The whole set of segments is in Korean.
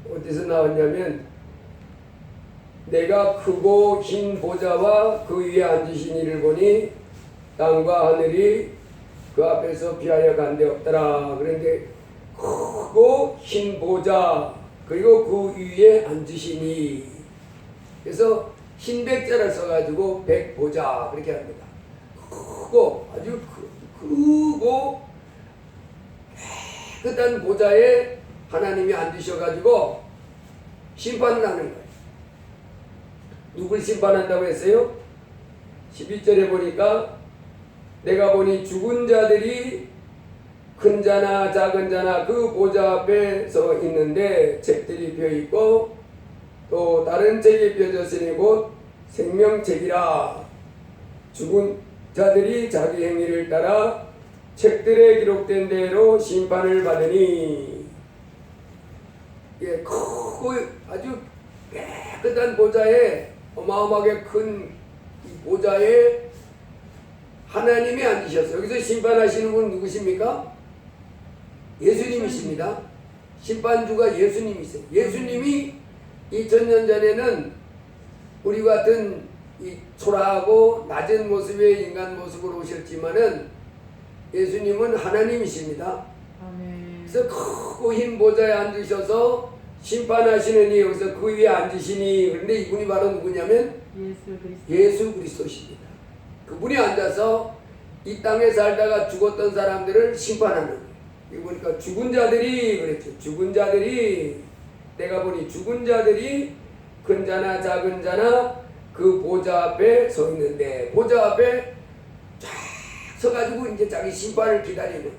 어디서 나왔냐면 내가 크고 흰 보좌와 그 위에 앉으신 이를 보니 땅과 하늘이 그 앞에서 피하여 간데없더라. 그런데 크고 흰 보좌 그리고 그 위에 앉으시니, 그래서 흰 백자를 써가지고 백보좌 그렇게 합니다. 크고 아주 크고 깨끗한 보좌에 하나님이 앉으셔가지고 심판을 하는 거예요. 누굴 심판한다고 했어요? 12절에 보니까 내가 보니 죽은 자들이 큰 자나 작은 자나 그 보좌 앞에 서 있는데 책들이 펴있고 또 다른 책이 펴졌으니 곧 생명책이라. 죽은 자들이 자기 행위를 따라 책들에 기록된 대로 심판을 받으니, 크고 아주 깨끗한 보좌에, 어마어마하게 큰 보좌에 하나님이 앉으셨어요. 여기서 심판하시는 분은 누구십니까? 예수님이십니다. 심판주가 예수님이세요. 예수님이 2000년 전에는 우리 같은 이 초라하고 낮은 모습의 인간 모습으로 오셨지만은 예수님은 하나님이십니다. 아멘. 그래서 크고 흰 보좌에 앉으셔서 심판하시느니, 여기서 그 위에 앉으시니, 그런데 이분이 바로 누구냐면 예수 그리스도십니다. 그분이 앉아서 이 땅에 살다가 죽었던 사람들을 심판하는 거예요. 이거 보니까 죽은 자들이 그랬죠. 죽은 자들이, 내가 보니 죽은 자들이 큰 자나 작은 자나 그 보좌 앞에 서 있는데, 보좌 앞에 쫙 서가지고 이제 자기 심판을 기다리는.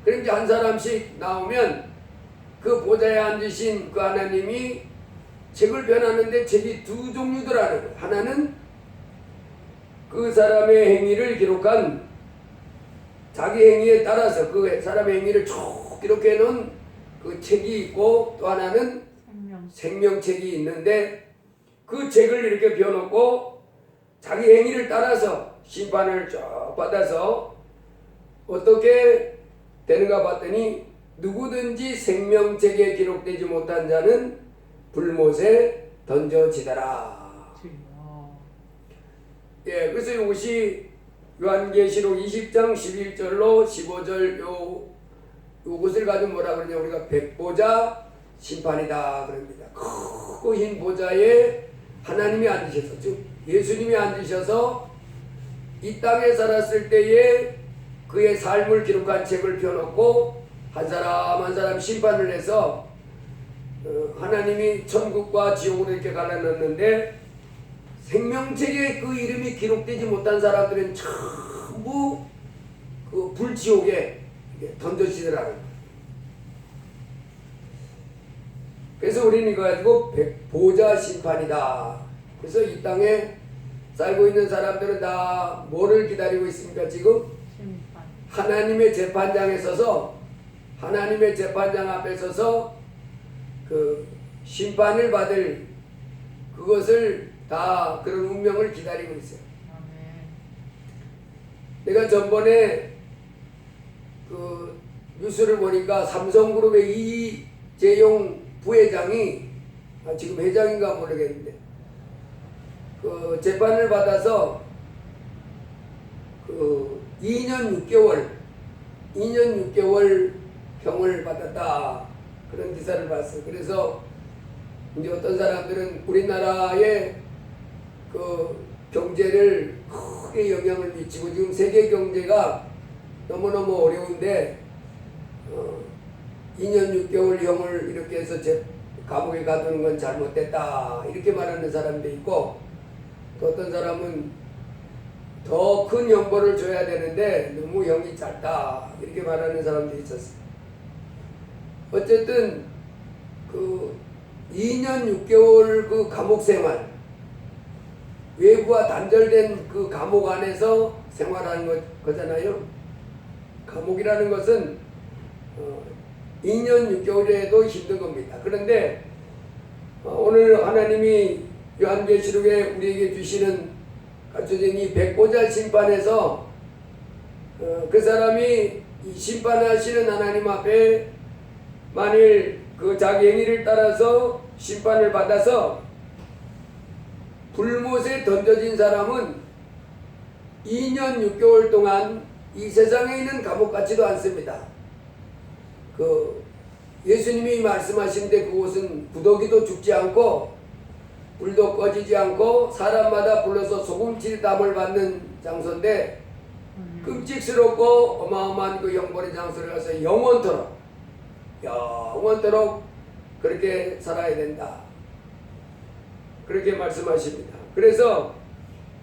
그럼 이제 한 사람씩 나오면 그 보좌에 앉으신 그 하나님이 책을 펴놨는데 책이 두 종류더라는 거예요. 하나는 그 사람의 행위를 기록한, 자기 행위에 따라서 그 사람의 행위를 쭉 기록해 놓은 그 책이 있고, 또 하나는 생명책이 있는데 그 책을 이렇게 펴놓고 자기 행위를 따라서 심판을 쭉 받아서 어떻게 되는가 봤더니, 누구든지 생명책에 기록되지 못한 자는 불못에 던져지더라. 예, 그래서 이것이 요한계시록 20장 11절로 15절 요것을 가지고 뭐라 그러냐, 우리가 백보자 심판이다 그럽니다. 크고 흰 보좌에 하나님이 앉으셔서, 즉 예수님이 앉으셔서 이 땅에 살았을 때에 그의 삶을 기록한 책을 펴놓고 한 사람 한 사람 심판을 해서 하나님이 천국과 지옥으로 이렇게 갈라놨는데, 생명책에 그 이름이 기록되지 못한 사람들은 전부 그 불지옥에 던져지더라는 거예요. 그래서 우리는 이거 가지고 백보자 심판이다. 그래서 이 땅에 살고 있는 사람들은 다 뭐를 기다리고 있습니까? 지금 하나님의 재판장에 서서, 하나님의 재판장 앞에 서서 그 심판을 받을, 그것을 다 그런 운명을 기다리고 있어요. 내가 전번에 그 뉴스를 보니까 삼성그룹의 이재용 부회장이, 지금 회장인가 모르겠는데, 그 재판을 받아서 그 2년 6개월 형을 받았다. 그런 기사를 봤어요. 그래서 이제 어떤 사람들은 우리나라의 그 경제를 크게 영향을 미치고, 지금 세계 경제가 너무너무 어려운데 2년 6개월 형을 이렇게 해서 감옥에 가두는 건 잘못됐다 이렇게 말하는 사람도 있고, 또 어떤 사람은 더 큰 형벌을 줘야 되는데 너무 형이 짧다 이렇게 말하는 사람도 있었어요. 어쨌든 그 2년 6개월 그 감옥 생활, 외부와 단절된 그 감옥 안에서 생활하는 거잖아요. 감옥이라는 것은 2년 6개월에도 힘든 겁니다. 그런데 오늘 하나님이 요한계시록에 우리에게 주시는 가르쳐진 이 백보자 심판에서 그 사람이 이 심판하시는 하나님 앞에 만일 그 자기 행위를 따라서 심판을 받아서 불못에 던져진 사람은 2년 6개월 동안 이 세상에 있는 감옥 같지도 않습니다. 그 예수님이 말씀하신데 그곳은 구더기도 죽지 않고 불도 꺼지지 않고 사람마다 불러서 소금칠담을 받는 장소인데 끔찍스럽고 어마어마한 그 형벌의 장소를 가서 영원토록 그렇게 살아야 된다. 그렇게 말씀하십니다. 그래서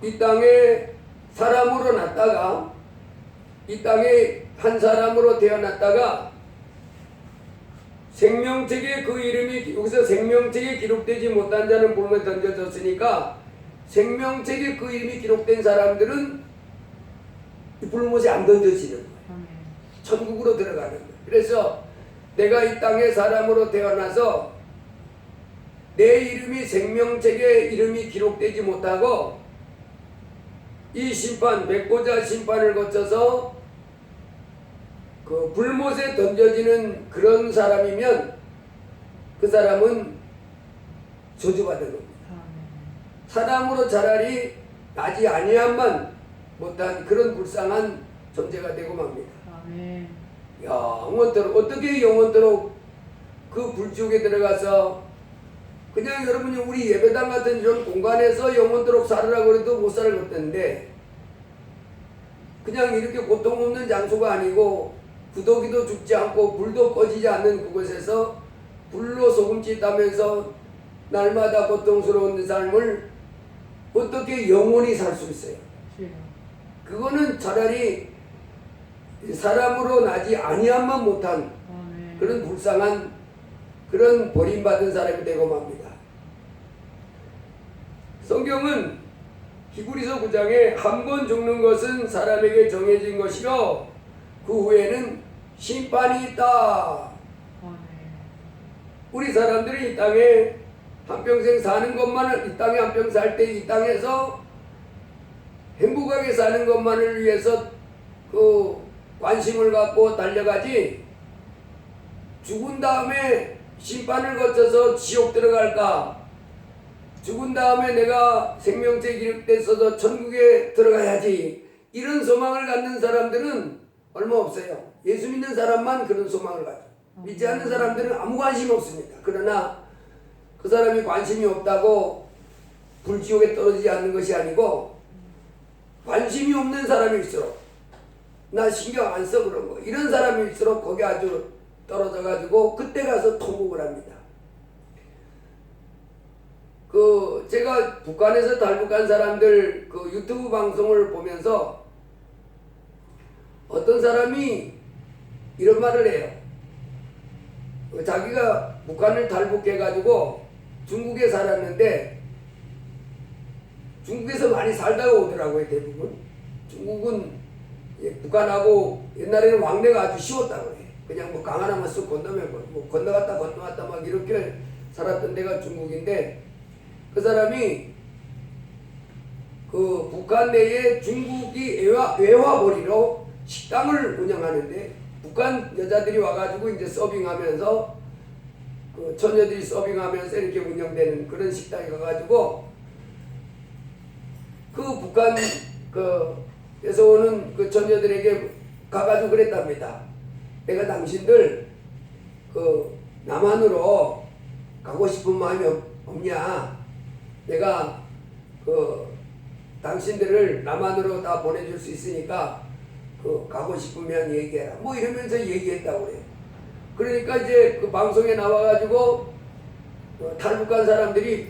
이 땅에 사람으로 났다가 이 땅에 한 사람으로 태어났다가 생명책에 그 이름이 여기서 생명책에 기록되지 못한 자는 불에 던져졌으니까 생명책에 그 이름이 기록된 사람들은 이 불못에 안 던져지는 거예요. 천국으로 들어가는 거예요. 그래서 내가 이 땅에 사람으로 태어나서 내 이름이 생명책에 이름이 기록되지 못하고 이 심판, 백보자 심판을 거쳐서 그 불못에 던져지는 그런 사람이면 그 사람은 저주받은 겁니다. 사람으로 차라리 나지 아니함만 못한 그런 불쌍한 존재가 되고 맙니다. 영원토록 어떻게 영원토록 그 불지옥에 들어가서 그냥 여러분이 우리 예배당 같은 이런 공간에서 영원토록 살으라고 해도 못 살 것 같은데 그냥 이렇게 고통 없는 장소가 아니고 구더기도 죽지 않고 불도 꺼지지 않는 그곳에서 불로 소금짓하면서 날마다 고통스러운 삶을 어떻게 영원히 살 수 있어요? 그거는 차라리 사람으로 나지 아니함만 못한 그런 불쌍한 그런 버림받은 사람이 되고 맙니다. 성경은 히브리서 9장에 한 번 죽는 것은 사람에게 정해진 것이요 그 후에는 심판이 있다. 우리 사람들이 이 땅에 한평생 사는 것만을 이 땅에 한평생 살 때 이 땅에서 행복하게 사는 것만을 위해서 그 관심을 갖고 달려가지 죽은 다음에 심판을 거쳐서 지옥 들어갈까 죽은 다음에 내가 생명체 기록됐어도 천국에 들어가야지 이런 소망을 갖는 사람들은 얼마 없어요. 예수 믿는 사람만 그런 소망을 가져. 믿지 않는 사람들은 아무 관심 없습니다. 그러나 그 사람이 관심이 없다고 불지옥에 떨어지지 않는 것이 아니고 관심이 없는 사람일수록 나 신경 안 써 그런 거 이런 사람일수록 거기 아주 떨어져 가지고 그때 가서 통곡을 합니다. 그 제가 북한에서 탈북한 사람들 그 유튜브 방송을 보면서 어떤 사람이 이런 말을 해요. 자기가 북한을 탈북해 가지고 중국에 살았는데 중국에서 많이 살다가 오더라고요. 대부분 중국은 북한하고 옛날에는 왕래가 아주 쉬웠다고 그래요. 그냥 뭐 강 하나만 쑥 건너면 뭐 건너갔다 막 이렇게 살았던 데가 중국인데 그 사람이 그 북한 내에 중국이 외화벌이로 식당을 운영하는데 북한 여자들이 와가지고 이제 서빙하면서 그 처녀들이 서빙하면서 이렇게 운영되는 그런 식당에 가가지고 그 북한 그에서 오는 그 처녀들에게 가가지고 그랬답니다. 내가 당신들 그 남한으로 가고 싶은 마음이 없냐? 내가 그 당신들을 남한으로 다 보내줄 수 있으니까 그 가고 싶으면 얘기해라. 뭐 이러면서 얘기했다고 그래요. 그러니까 이제 그 방송에 나와가지고 탈북한 사람들이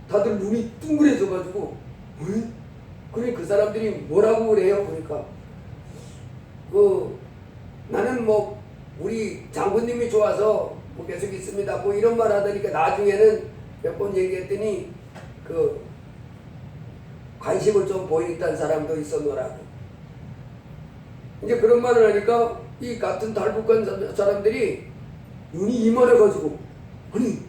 다들 눈이 둥그레져가지고 그래 그 사람들이 뭐라고 그래요? 그러니까 나는 뭐 우리 장군님이 좋아서 뭐 계속 있습니다. 뭐 이런 말 하다니까 나중에는 몇 번 얘기했더니 그 관심을 좀 보이는 사람도 있었노라고. 이제 그런 말을 하니까 이 같은 탈북한 사람들이 눈이 이만해가지고 아니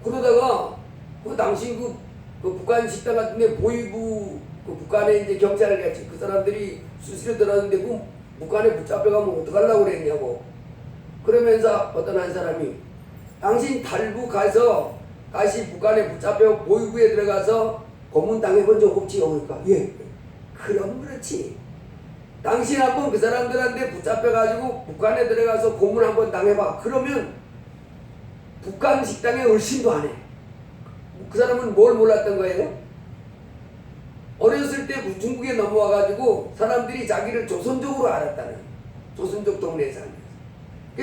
그러다가 그 당시 그 북한 식당 같은데 보이부 그 북한에 이제 경찰을 갔지. 그 사람들이 수시로 들어왔는데 그 북한에 붙잡혀가면 어떡하려고 그랬냐고. 그러면서 어떤 한 사람이 당신 탈북 가서 다시 북한에 붙잡혀 보위부에 들어가서 고문당해 본 적 없지요? 그러니까 예. 그럼 그렇지. 당신 한번 그 사람들한테 붙잡혀가지고 북한에 들어가서 고문 한번 당해봐. 그러면 북한 식당에 얼씬도 안 해. 그 사람은 뭘 몰랐던 거예요? 어렸을 때 중국에 넘어와가지고 사람들이 자기를 조선족으로 알았다는 거예요. 조선족 동네에 살면서.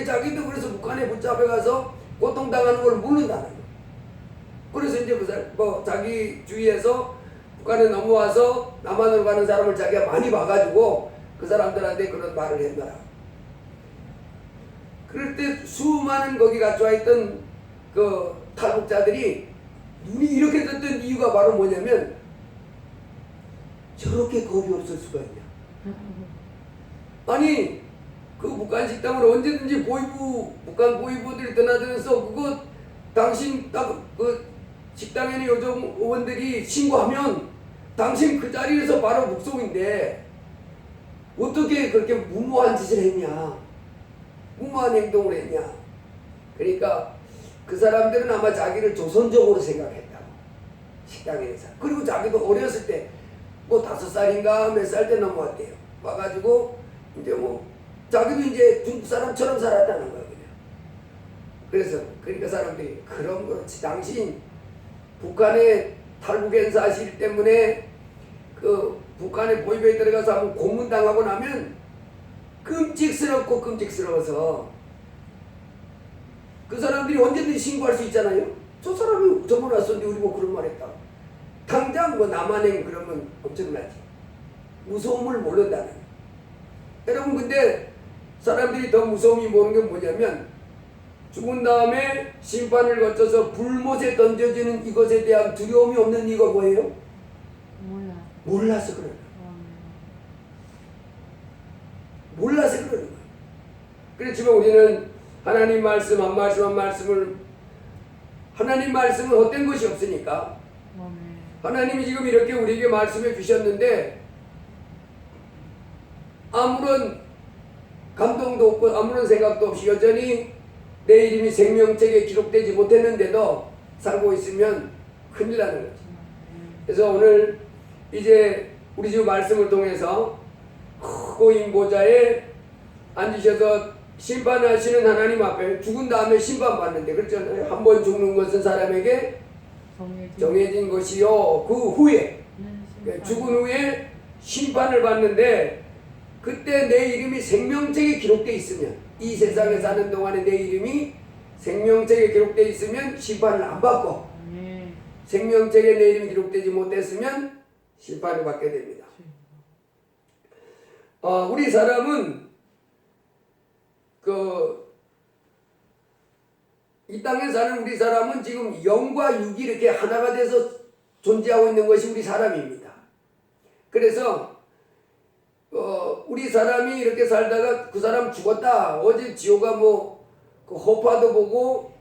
자기도 그래서 북한에 붙잡혀가서 고통당하는 걸 모른다는 거예요. 그래서 이제 자기 주위에서 북한에 넘어와서 남한으로 가는 사람을 자기가 많이 봐가지고 그 사람들한테 그런 말을 했더라. 그럴 때 수많은 거기 갇혀 있던 그 탈북자들이 눈이 이렇게 떴던 이유가 바로 뭐냐면 저렇게 겁이 없을 수가 있냐. 아니 그 북한 식당을 언제든지 북한 보위부들이 떠나들어서 그거 당신 딱 그 식당에 있는 요즘 의원들이 신고하면 당신 그 자리에서 바로 묵송인데 어떻게 그렇게 무모한 짓을 했냐. 무모한 행동을 했냐. 그러니까 그 사람들은 아마 자기를 조선적으로 생각했다고. 식당에서. 그리고 자기도 어렸을 때 뭐 5살인가 몇 살 때 넘어왔대요. 와가지고 이제 뭐 자기도 이제 중국 사람처럼 살았다는 거예요. 그냥. 그래서 그러니까 사람들이 그럼 그렇지. 당신 북한에 탈북한 사실 때문에 그 북한에 보위부에 들어가서 한번 고문당하고 나면 끔찍스럽고 끔찍스러워서 그 사람들이 언제든지 신고할 수 있잖아요. 저 사람이 저번 왔었는데 우리 뭐 그런 말 했다. 당장 뭐 남한행 그러면 엄청나지. 무서움을 모른다는 거예요. 여러분 근데 사람들이 더 무서움이 모르는 게 뭐냐면 죽은 다음에 심판을 거쳐서 불못에 던져지는 이것에 대한 두려움이 없는 이거 뭐예요? 몰라서 그래요. 몰라서 그러는 거예요. 그렇지만 우리는 하나님 말씀 한 말씀 한 말씀을 하나님 말씀은 헛된 것이 없으니까 하나님이 지금 이렇게 우리에게 말씀해 주셨는데 아무런 감동도 없고 아무런 생각도 없이 여전히 내 이름이 생명책에 기록되지 못했는데도 살고 있으면 큰일 나는 거죠. 그래서 오늘 이제 우리 주 말씀을 통해서 크고 인보좌에 앉으셔서 심판하시는 하나님 앞에 죽은 다음에 심판받는데 그렇잖아요. 한 번 죽는 것은 사람에게 정해진 것이요. 그 후에 죽은 후에 심판을 받는데 그때 내 이름이 생명책에 기록되어 있으면 이 세상에 사는 동안에 내 이름이 생명책에 기록되어 있으면 심판을 안 받고 생명책에 내 이름이 기록되지 못했으면 심판을 받게 됩니다. 우리 사람은 이 땅에 사는 우리 사람은 지금 영과 육이 이렇게 하나가 돼서 존재하고 있는 것이 우리 사람입니다. 그래서 우리 사람이 이렇게 살다가 그 사람 죽었다. 어제 지호가 그 호파도 보고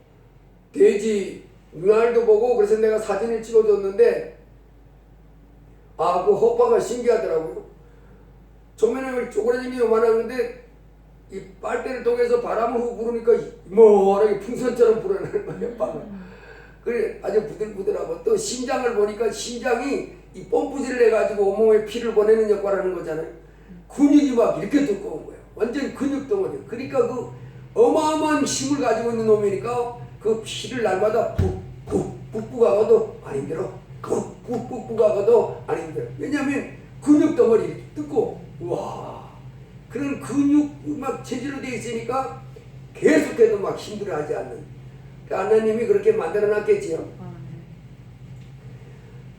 돼지 눈알도 보고 그래서 내가 사진을 찍어줬는데 그 호파가 신기하더라고요. 조면을 쪼그라진 게 요만하는데 이 빨대를 통해서 바람을 후 부르니까 뭐라게 풍선처럼 불어나는 거예요. 빵을. 그래 아주 부들부들하고 또 심장을 보니까 심장이 이 펌프질을 해가지고 온몸에 피를 보내는 역할을 하는 거잖아요. 근육이 막 이렇게 두꺼운 거예요. 완전 근육 덩어리. 그러니까 그 어마어마한 힘을 가지고 있는 놈이니까 그 피를 날마다 푹푹 하고도 안 힘들어. 푹푹 하고도 안 힘들어. 왜냐하면 근육 덩어리 이렇게 두꺼워. 와. 그런 근육 막 체질로 되어 있으니까 계속해도 막 힘들어하지 않는. 하나님이 그렇게 만들어놨겠지요.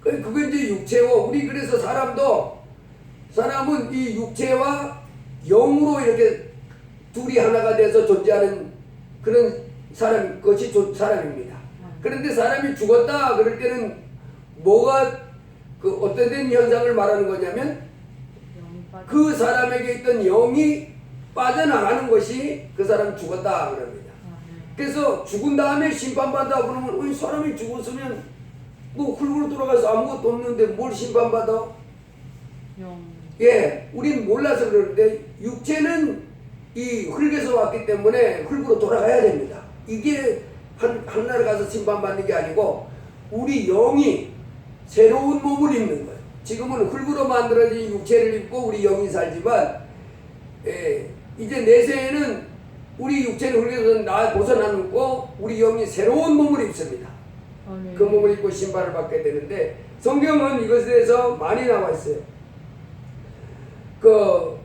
그게 이제 육체고 우리 그래서 사람은 이 육체와 영으로 이렇게 둘이 하나가 돼서 존재하는 그런 것이 사람입니다. 그런데 사람이 죽었다 그럴 때는 뭐가 어떤 된 현상을 말하는 거냐면 그 사람에게 있던 영이 빠져나가는 것이 그 사람 죽었다 그럽니다. 그래서 죽은 다음에 심판받아 그러면 이 사람이 죽었으면 뭐 흙으로 돌아가서 아무것도 없는데 뭘 심판받아? 예, 우린 몰라서 그러는데 육체는 이 흙에서 왔기 때문에 흙으로 돌아가야 됩니다. 이게 하늘나라 가서 심판받는 게 아니고 우리 영이 새로운 몸을 입는 거예요. 지금은 흙으로 만들어진 육체를 입고 우리 영이 살지만 이제 내세에는 우리 육체는 흙에서 벗어나고 우리 영이 새로운 몸을 입습니다. 아멘. 그 몸을 입고 심판을 받게 되는데 성경은 이것에 대해서 많이 나와 있어요. 그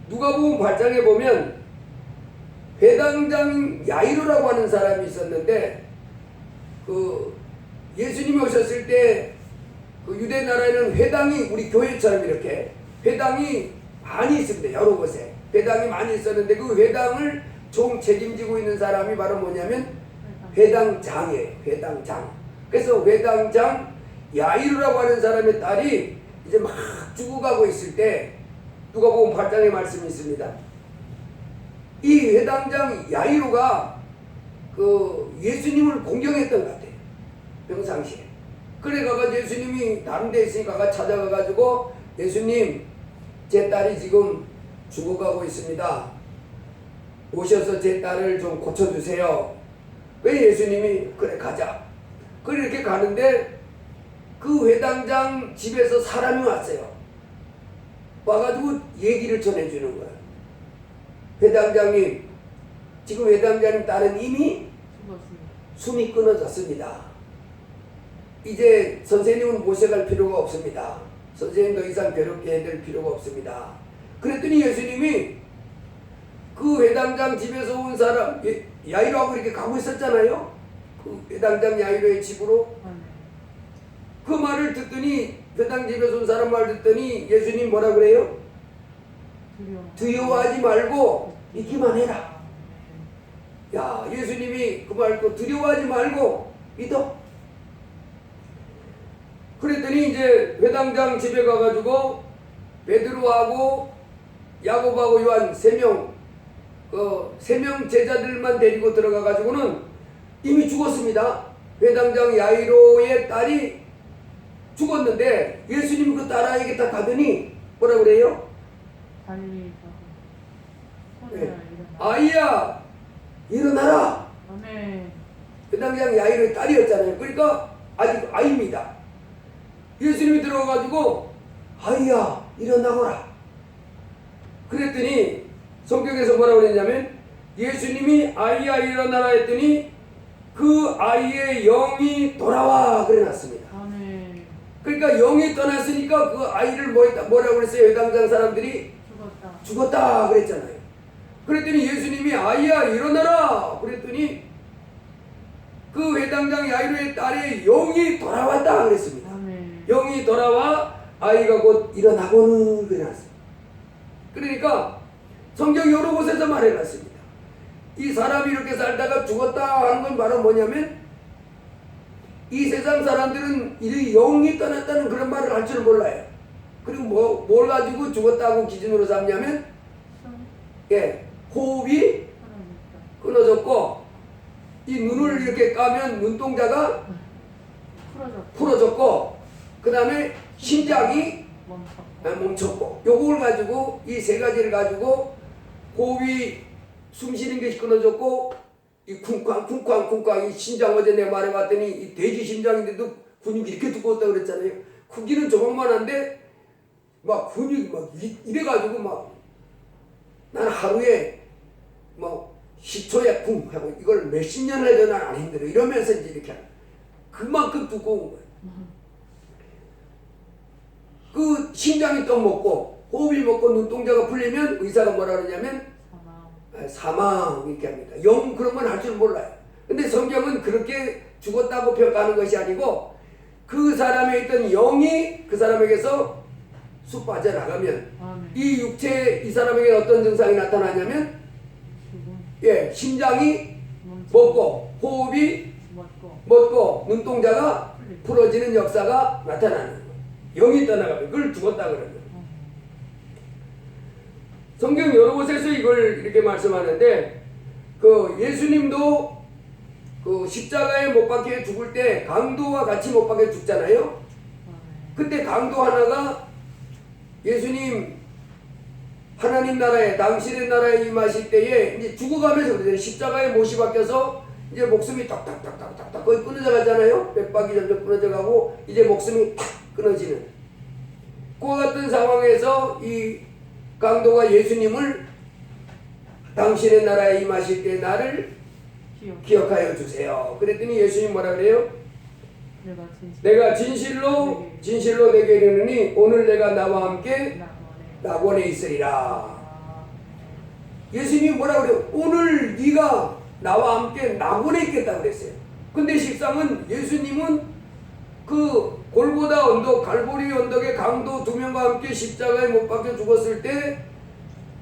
누가복음 8장에 보면 회당장 야이로라고 하는 사람이 있었는데 그 예수님이 오셨을 때 그 유대 나라에는 회당이 우리 교회처럼 이렇게 회당이 많이 있습니다. 여러 곳에 회당이 많이 있었는데 그 회당을 총 책임지고 있는 사람이 바로 뭐냐면 회당장이에요. 회당장. 그래서 회당장 야이로라고 하는 사람의 딸이 이제 막 죽어가고 있을 때 누가복음 8장의 말씀이 있습니다. 이 회당장 야이로가 그 예수님을 공경했던 것 같아요. 평상시에. 그래가지고 예수님이 다른 데 있으니까 찾아가가지고 예수님 제 딸이 지금 죽어가고 있습니다. 오셔서 제 딸을 좀 고쳐주세요. 왜 예수님이 그래 가자. 그래 이렇게 가는데 그 회당장 집에서 사람이 왔어요. 와가지고 얘기를 전해주는 거예요. 회당장님, 지금 회당장님 딸은 이미 죽었습니다. 숨이 끊어졌습니다. 이제 선생님은 모셔갈 필요가 없습니다. 선생님 더 이상 괴롭게 해야 될 필요가 없습니다. 그랬더니 예수님이 그 회당장 집에서 온 사람 야이로하고 이렇게 가고 있었잖아요. 그 회당장 야이로의 집으로. 아멘. 그 말을 듣더니 회당 집에서 온 사람 말 듣더니 예수님 뭐라 그래요? 두려워하지 말고 믿기만 해라. 야, 예수님이 그 말고 두려워하지 말고 믿어. 그랬더니 이제 회당장 집에 가가지고 베드로하고 야곱하고 요한 세 명 제자들만 데리고 들어가가지고는 이미 죽었습니다. 회당장 야이로의 딸이 죽었는데 예수님이 그 딸아이에게 딱 가더니 뭐라 그래요? 달리 네. 일어나. 아이야 일어나라. 아멘. 회당장 야이로의 딸이었잖아요. 그러니까 아직 아이입니다. 예수님이 들어가가지고 아이야 일어나거라. 그랬더니 성경에서 뭐라고 그랬냐면 예수님이 아이야 일어나라 했더니 그 아이의 영이 돌아와 그래놨습니다. 아멘. 그러니까 영이 떠났으니까 그 아이를 뭐라고 그랬어요? 회당장 사람들이 죽었다 그랬잖아요. 그랬더니 예수님이 아이야 일어나라 그랬더니 그 회당장 야이로의 딸의 영이 돌아왔다 그랬습니다. 아멘. 영이 돌아와 아이가 곧 일어나고는 그래놨어요. 그러니까 성경 여러 곳에서 말해놨습니다. 이 사람이 이렇게 살다가 죽었다 하는 건 바로 뭐냐면 이 세상 사람들은 이 영이 떠났다는 그런 말을 할 줄 몰라요. 그리고 뭘 가지고 죽었다고 기준으로 삼냐면 호흡이 끊어졌고 이 눈을 이렇게 까면 눈동자가 풀어졌고 그 다음에 심장이 멈췄고 요걸 가지고 이 세 가지를 가지고 호흡이 숨 쉬는 것이 끊어졌고 이 쿵쾅 이 심장 어제 내가 말해봤더니 이 돼지 심장인데도 근육이 이렇게 두꺼웠다고 그랬잖아요. 크기는 조금만한데 막 근육이 막 이래가지고 막 나는 하루에 뭐 10초에 쿵 하고 이걸 몇십 년을 해도 난 안 힘들어 이러면서 이제 이렇게 하는 그만큼 두꺼운 거예요. 그 심장이 또 먹고 호흡이 먹고 눈동자가 풀리면 의사가 뭐라 그러냐면 사망 이렇게 합니다. 영 그런 건 할 줄 몰라요. 근데 성경은 그렇게 죽었다고 평가하는 것이 아니고 그 사람에 있던 영이 그 사람에게서 쑥 빠져나가면 이 육체 이 사람에게 어떤 증상이 나타나냐면 심장이 먹고 호흡이 멎고 눈동자가 풀어지는 역사가 나타나는 거예요. 영이 떠나가면 그걸 죽었다 그러는 거예요. 성경 여러 곳에서 이걸 이렇게 말씀하는데 그 예수님도 그 십자가에 못 박혀 죽을 때 강도와 같이 못 박혀 죽잖아요. 그때 강도 하나가 예수님 하나님 나라에 당신의 나라에 임하실 때에 이제 죽어가면서 그러잖아요. 십자가에 못이 박혀서 이제 목숨이 탁탁탁탁탁 거의 끊어져 가잖아요. 맥박이 점점 끊어져 가고 이제 목숨이 탁 끊어지는 그와 같은 상황에서 이 강도가 예수님을 당신의 나라에 임하실 때 나를 기억하여 주세요. 그랬더니 예수님 뭐라 그래요? 내가 진실로 내게 이르노니 오늘 내가 나와 함께 낙원에 있으리라. 예수님이 뭐라 그래요? 오늘 네가 나와 함께 낙원에 있겠다 그랬어요. 근데 실상은 예수님은 그 골고다 언덕, 갈보리 언덕의 강도 두 명과 함께 십자가에 못 박혀 죽었을 때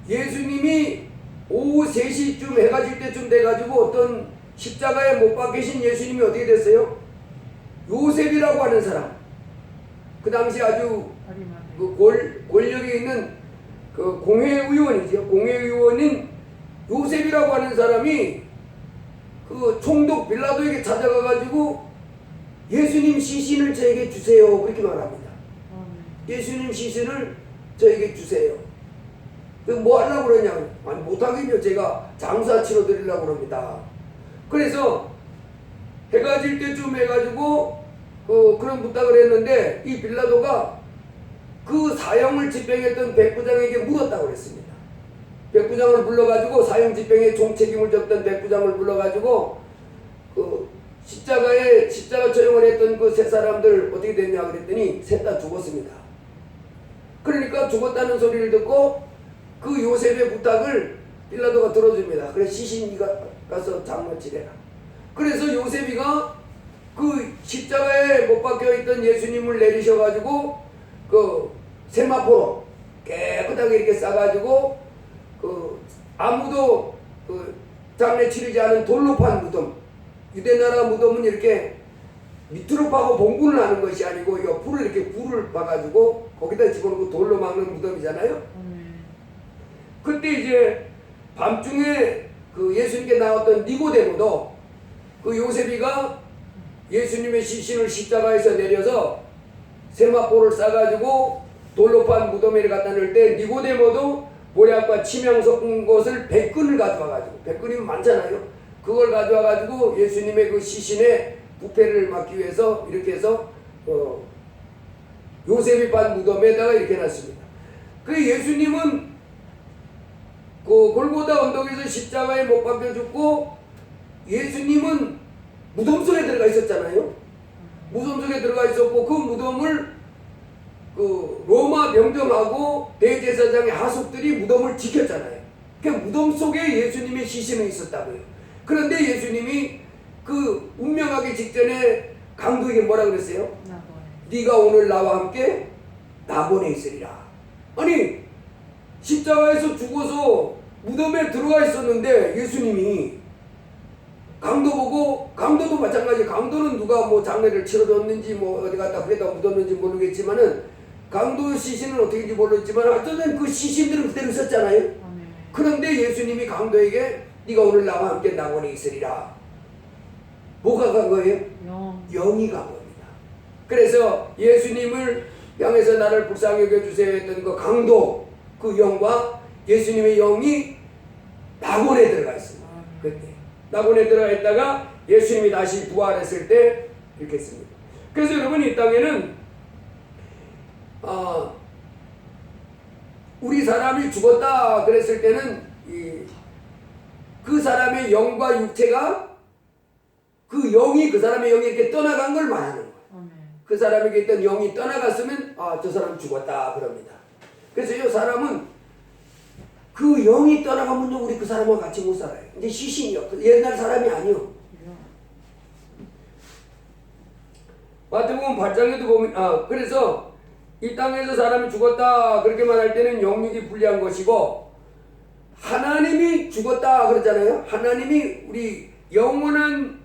예수님이 오후 3시쯤 해가 질 때쯤 돼가지고 어떤 십자가에 못 박히신 예수님이 어떻게 됐어요? 요셉이라고 하는 사람, 그 당시 아주 그 권력이 있는 그 공회의원이죠. 공회의원인 요셉이라고 하는 사람이 그 총독 빌라도에게 찾아가가지고 예수님 시신을 저에게 주세요. 그렇게 말합니다. 예수님 시신을 저에게 주세요. 뭐 하려고 그러냐? 아니 못하겠죠. 제가 장사 치러 드리려고 그럽니다. 그래서 해가 질 때쯤 해가지고 그런 부탁을 했는데 이 빌라도가 그 사형을 집행했던 백부장에게 물었다고 그랬습니다. 백부장을 불러가지고 사형 집행에 총책임을 졌던 백부장을 불러가지고 그 십자가 처형을 했던 그 세 사람들 어떻게 됐냐 그랬더니 셋 다 죽었습니다. 그러니까 죽었다는 소리를 듣고 그 요셉의 부탁을 빌라도가 들어줍니다. 그래서 시신 네가 가서 장모치래라. 그래서 요셉이가 그 십자가에 못 박혀 있던 예수님을 내리셔가지고 그 세마포로 깨끗하게 이렇게 싸가지고 그 아무도 그 장례 치르지 않은 돌로 판 무덤, 유대나라 무덤은 이렇게 밑으로 파고 봉분을 하는 것이 아니고 옆으로 이렇게 굴을 파가지고 거기다 집어넣고 돌로 막는 무덤이잖아요. 그때 이제 밤중에 그 예수님께 나왔던 니고데모도 그 요셉이가 예수님의 시신을 십자가에서 내려서 세마포를 싸가지고 돌로 판 무덤에 갖다 넣을 때 니고데모도 모략과 침향 섞은 것을 100근을 가져와가지고 100근이면 많잖아요. 그걸 가져와가지고 예수님의 그 시신에 부패를 막기 위해서 이렇게 해서 요셉이 판 무덤에다가 이렇게 놨습니다. 그 예수님은 그 골고다 언덕에서 십자가에 못 박혀 죽고 예수님은 무덤 속에 들어가 있었잖아요. 무덤 속에 들어가 있었고 그 무덤을 그 로마 병정하고 대제사장의 하속들이 무덤을 지켰잖아요. 그 무덤 속에 예수님의 시신은 있었다고요. 그런데 예수님이 그 운명하기 직전에 강도에게 뭐라 그랬어요? 네가 오늘 나와 함께 낙원에 있으리라. 아니 십자가에서 죽어서 무덤에 들어가 있었는데 예수님이 강도 보고, 강도도 마찬가지. 강도는 누가 뭐 장례를 치러줬는지 뭐 어디 갔다 그래다 묻었는지 모르겠지만은 강도 시신은 어떻게인지 모르겠지만 어쨌든 그 시신들은 그대로 있었잖아요. 그런데 예수님이 강도에게 네가 오늘 나와 함께 낙원에 있으리라. 뭐가 간 거예요? 영이 간 겁니다. 그래서 예수님을 향해서 나를 불쌍히 여겨주세요 했던 그 강도, 그 영과 예수님의 영이 낙원에 들어가 있습니다. 그때 낙원에 들어가 있다가 예수님이 다시 부활했을 때 이렇게 했습니다. 그래서 여러분 이 땅에는 우리 사람이 죽었다 그랬을 때는 그 사람의 영과 육체가 그 영이 그 사람의 영이 이렇게 떠나간 걸 말하는 거예요. 그 사람에게 있던 영이 떠나갔으면 저 사람 죽었다 그럽니다. 그래서 이 사람은 그 영이 떠나가면 우리 그 사람과 같이 못 살아요. 이제 시신이요. 옛날 사람이 아니요. 마태복음 8장에도 보면 그래서 이 땅에서 사람이 죽었다 그렇게 말할 때는 영육이 불리한 것이고 하나님이 죽었다 그러잖아요. 하나님이 우리 영원한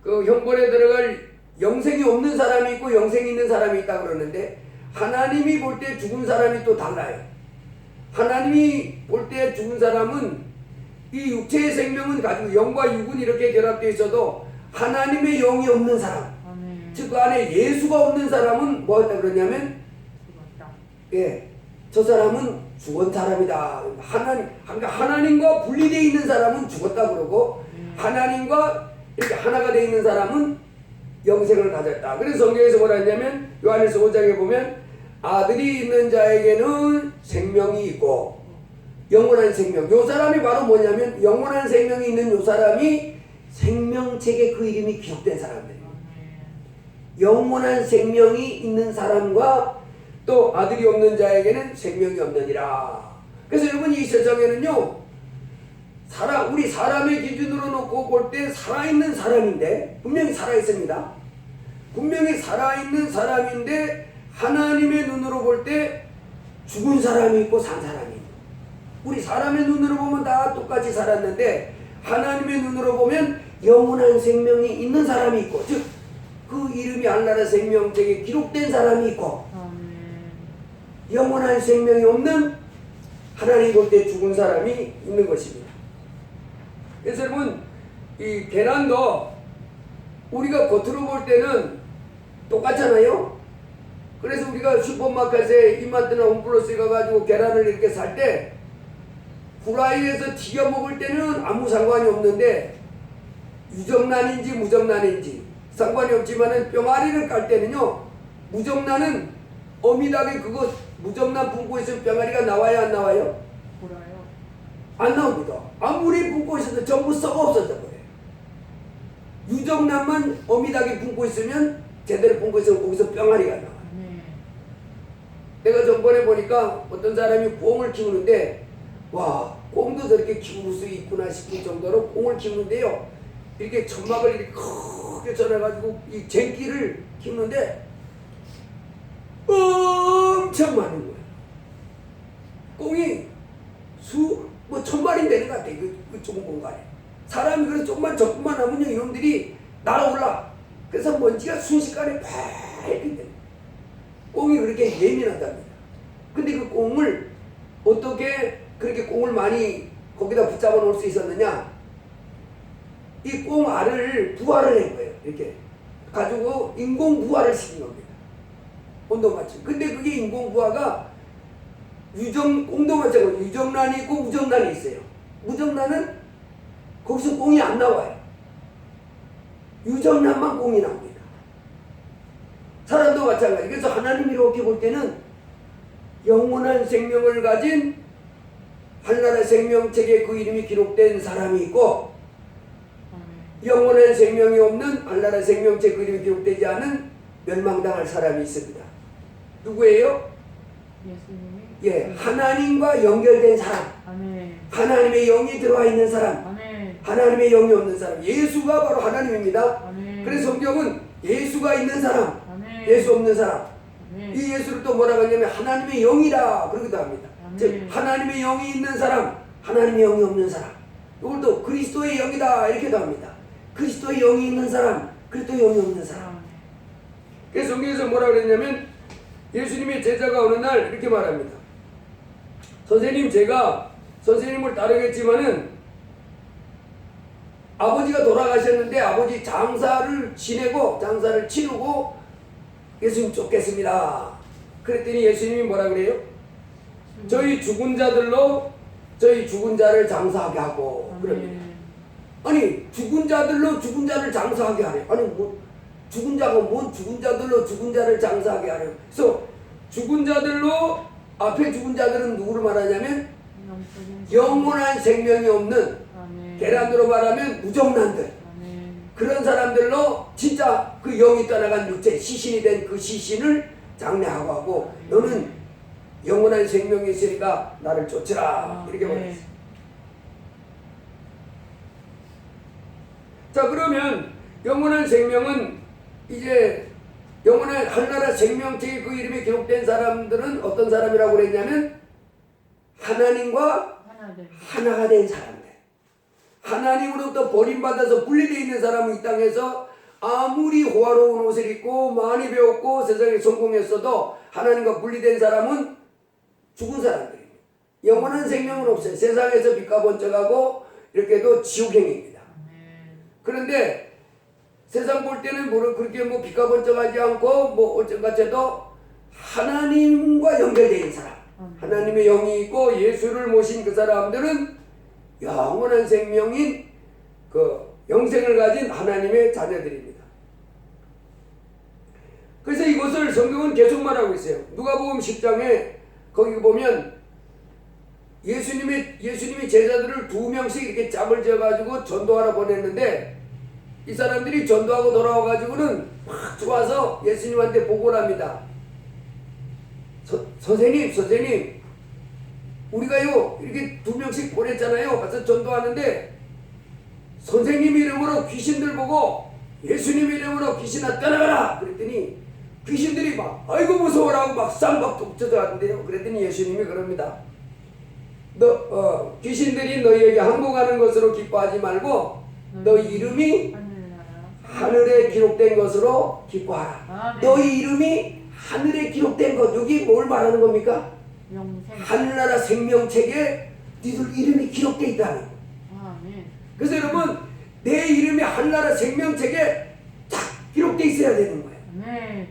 그 형벌에 들어갈 영생이 없는 사람이 있고 영생이 있는 사람이 있다 그러는데 하나님이 볼 때 죽은 사람이 또 달라요. 하나님이 볼 때 죽은 사람은 이 육체의 생명은 가지고 영과 육은 이렇게 결합되어 있어도 하나님의 영이 없는 사람, 즉 그 안에 예수가 없는 사람은 뭐였다 그러냐면 저 사람은 죽은 사람이다. 그러니까 하나님과 분리되어 있는 사람은 죽었다 그러고 하나님과 이렇게 하나가 되어 있는 사람은 영생을 가졌다. 그래서 성경에서 뭐라 했냐면 요한일서 5장에 보면 아들이 있는 자에게는 생명이 있고 영원한 생명. 요 사람이 바로 뭐냐면 영원한 생명이 있는 요 사람이 생명책에 그 이름이 기록된 사람들이에요. 영원한 생명이 있는 사람과 또 아들이 없는 자에게는 생명이 없느니라. 그래서 여러분 이 세상에는요 우리 사람의 기준으로 놓고 볼 때 살아있는 사람인데 분명히 살아있습니다. 분명히 살아있는 사람인데 하나님의 눈으로 볼 때 죽은 사람이 있고 산 사람이 있고 우리 사람의 눈으로 보면 다 똑같이 살았는데 하나님의 눈으로 보면 영원한 생명이 있는 사람이 있고 즉 그 이름이 하늘나라 생명책에 기록된 사람이 있고 영원한 생명이 없는 하나님 볼 때 죽은 사람이 있는 것입니다. 그래서 여러분 이 계란도 우리가 겉으로 볼 때는 똑같잖아요. 그래서 우리가 슈퍼마켓에 이마트나 홈플러스에 가가지고 계란을 이렇게 살 때 후라이에서 튀겨 먹을 때는 아무 상관이 없는데 유정란인지 무정란인지 상관이 없지만은 뿅아리를 깔 때는요 무정란은 어미닭에 그거 무정란 품고 있으면 뿅아리가 나와요 안 나와요? 보라요. 안 나옵니다. 아무리 품고 있어도 전부 썩어 없어져 버려요. 유정란만 어미닭에 품고 있으면 제대로 품고 있으면 거기서 뿅아리가 나와요. 내가 전번에 보니까 어떤 사람이 꽁을 키우는데 와 꽁도 저렇게 키울 수 있구나 싶을 정도로 꽁을 키우는데요 이렇게 점막을 이렇게 크게 전해가지고 이 쟁기를 키우는데 엄청 많은 거예요. 꽁이 뭐 1000마리 되는 것 같아요. 그 좁은 공간에 사람이 그래서 조금만 접근만 하면 이놈들이 날아올라. 그래서 먼지가 순식간에 밝게 됩니다. 꽁이 그렇게 예민하답니다. 근데 그 꽁을 어떻게 그렇게 꽁을 많이 거기다 붙잡아 놓을 수 있었느냐? 이 꽁 알을 부화를 한 거예요. 이렇게 가지고 인공 부화를 시킨 겁니다. 온도 맞춤. 근데 그게 인공 부화가 꽁도 마찬가지고 유정란이 있고 무정란이 있어요. 무정란은 거기서 꽁이 안 나와요. 유정란만 꽁이 나옵니다. 사람도 마찬가지. 그래서 하나님이 이렇게 볼 때는 영원한 생명을 가진 하늘나라 생명책에 그 이름이 기록된 사람이 있고 영원한 생명이 없는 하늘나라 생명책 그 이름이 기록되지 않은 멸망당할 사람이 있습니다. 누구예요? 예수님이. 예, 하나님과 연결된 사람. 아멘. 하나님의 영이 들어와 있는 사람. 아멘. 하나님의 영이 없는 사람. 예수가 바로 하나님입니다. 아멘. 그래서 성경은 예수가 있는 사람, 아멘. 예수 없는 사람. 아멘. 이 예수를 또 뭐라고 하냐면 하나님의 영이라 그러기도 합니다. 아멘. 즉 하나님의 영이 있는 사람, 하나님의 영이 없는 사람. 이걸 또 그리스도의 영이다 이렇게도 합니다. 그리스도의 영이 있는 사람, 그리스도의 영이 없는 사람. 그래서 성경에서 뭐라고 그랬냐면 예수님의 제자가 어느 날 이렇게 말합니다. 선생님, 제가 선생님을 따르겠지만은 아버지가 돌아가셨는데 아버지 장사를 치르고 예수님 쫓겠습니다. 그랬더니 예수님이 뭐라 그래요? 저희 죽은 자들로 저희 죽은 자를 장사하게 하고 그럽니다. 아니 죽은 자들로 죽은 자를 장사하게 하래. 아니 뭐 죽은 자가 뭔 죽은 자들로 죽은 자를 장사하게 하래. 그래서 죽은 자들로 앞에 죽은 자들은 누구를 말하냐면 영원한 생명이 없는 계란으로 말하면 무정란들. 그런 사람들로 진짜 그 영이 떠나간 육체 시신이 된 그 시신을 장례하고 하고 너는 영원한 생명이 있으니까 나를 쫓으라 이렇게 말했어요. 자 그러면 영원한 생명은 이제 영원한 하늘나라 생명책에 그 이름이 기록된 사람들은 어떤 사람이라고 그랬냐면 하나님과 하나가 된 사람들. 하나님으로부터 버림받아서 분리되어 있는 사람은 이 땅에서 아무리 호화로운 옷을 입고 많이 배웠고 세상에 성공했어도 하나님과 분리된 사람은 죽은 사람들입니다. 영원한 생명은 없어요. 세상에서 빛과 번쩍하고 이렇게도 지옥행입니다. 그런데 세상 볼 때는 그렇게 빛과 번쩍하지 않고 어쩐가 해도 하나님과 연결되어 있는 사람. 하나님의 영이 있고 예수를 모신 그 사람들은 영원한 생명인 그 영생을 가진 하나님의 자녀들입니다. 그래서 이것을 성경은 계속 말하고 있어요. 누가복음 10장에 거기 보면 예수님이 제자들을 2명씩 이렇게 짝을 지어가지고 전도하러 보냈는데 이 사람들이 전도하고 돌아와가지고는 막 좋아서 예수님한테 보고를 합니다. 선생님, 우리가요 이렇게 2명씩 보냈잖아요. 가서 전도하는데 선생님 이름으로 귀신들 보고 예수님 이름으로 귀신아 떠나가라 그랬더니 귀신들이 막 아이고 무서워라고 막 쌍박도 쳐들어가는데요. 그랬더니 예수님이 그럽니다. 귀신들이 너희에게 항복하는 것으로 기뻐하지 말고 너희 이름이 하늘에 기록된 것으로 기뻐하라. 너희 이름이 하늘에 기록된 것, 여기 뭘 말하는 겁니까? 하늘나라 생명책에 니들 이름이 기록되어 있다는 거예요. 그래서 여러분 내 이름이 하늘나라 생명책에 딱 기록되어 있어야 되는 거예요.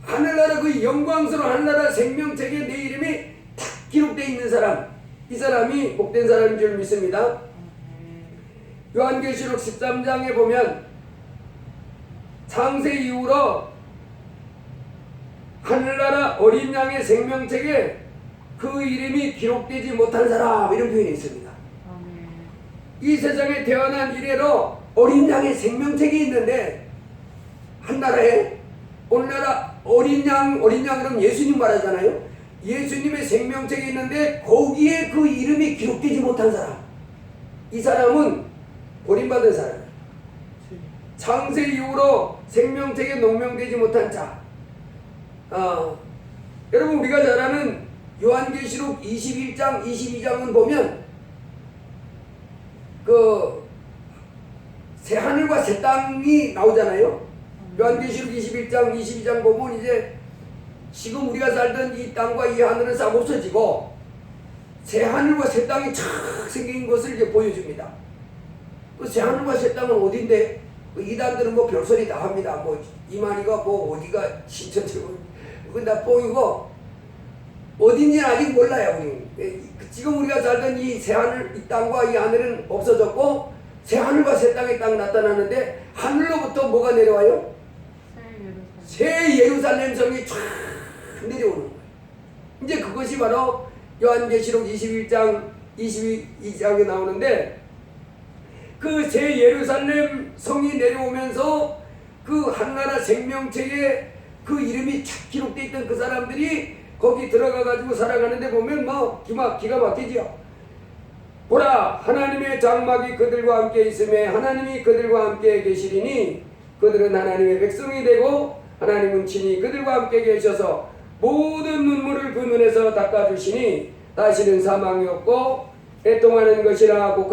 하늘나라 그 영광스러운 하늘나라 생명책에 내 이름이 딱 기록되어 있는 사람, 이 사람이 복된 사람인 줄 믿습니다. 요한계시록 13장에 보면 창세 이후로 하늘나라 어린 양의 생명책에 그 이름이 기록되지 못한 사람 이런 표현이 있습니다. 이 세상에 태어난 이래로 어린 양의 생명책이 있는데 한 나라에 오늘나라 어린 양 그러면 예수님 말하잖아요. 예수님의 생명책이 있는데 거기에 그 이름이 기록되지 못한 사람, 이 사람은 버림받은 사람이에요. 창세 이후로 생명책에 농명되지 못한 자. 여러분 우리가 잘 아는 요한계시록 21장 22장은 보면 그 새 하늘과 새 땅이 나오잖아요. 요한계시록 21장 22장 보면 이제 지금 우리가 살던 이 땅과 이 하늘은 싹 없어지고 새 하늘과 새 땅이 착 생긴 것을 이제 보여줍니다. 그 새 하늘과 새 땅은 어딘데? 그 이단들은 뭐 별소리 다 합니다. 뭐 이만희가 뭐 어디가 신천지고 그건 다 뻥이고 어딘지는 아직 몰라요. 우리 지금 우리가 살던 이 새 하늘, 이 땅과 이 하늘은 없어졌고 새 하늘과 새 땅이 딱 나타나는데 하늘로부터 뭐가 내려와요? 새 예루살렘 성이 쫙 내려오는 거예요. 이제 그것이 바로 요한계시록 21장 22장에 나오는데 그 새 예루살렘 성이 내려오면서 그 한나라 생명책에 그 이름이 착 기록되어 있던 그 사람들이 거기 들어가 가지고 살아가는데 보면 뭐 기가 막히죠. 보라 하나님의 장막이 그들과 함께 있음에 하나님이 그들과 함께 계시리니 그들은 하나님의 백성이 되고 하나님은 친히 그들과 함께 계셔서 모든 눈물을 그 눈에서 닦아주시니 다시는 사망이 없고 애통하는 것이나